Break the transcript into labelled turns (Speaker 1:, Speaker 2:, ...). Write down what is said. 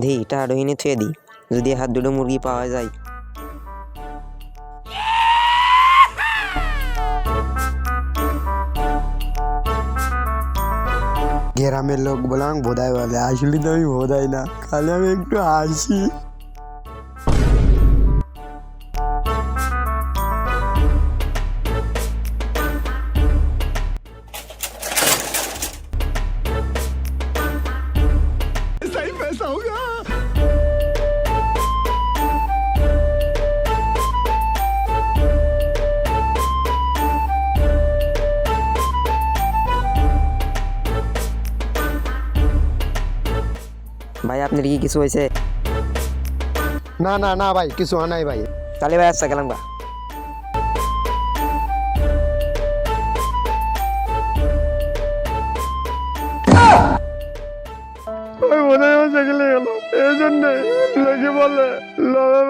Speaker 1: দিই টাড়হিনে থুয়ে দিই, যদি হাত দুটো মুরগি পাওয়া যায়।
Speaker 2: গ্রামের লোক বলে আমাকে বোধাই বলে, আসলে তো আমি বোধাই না, খালি আমি একটু হাসি।
Speaker 1: ভাই আপনার কি কিছু হয়েছে?
Speaker 2: না না না ভাই, কিছু হয় নাই ভাই।
Speaker 1: তাহলে ভাই আচ্ছা গেলাম গা।
Speaker 2: ওই মনে হয় সাইকেলে গেল, এই জন্যে লোকে বলে লোকে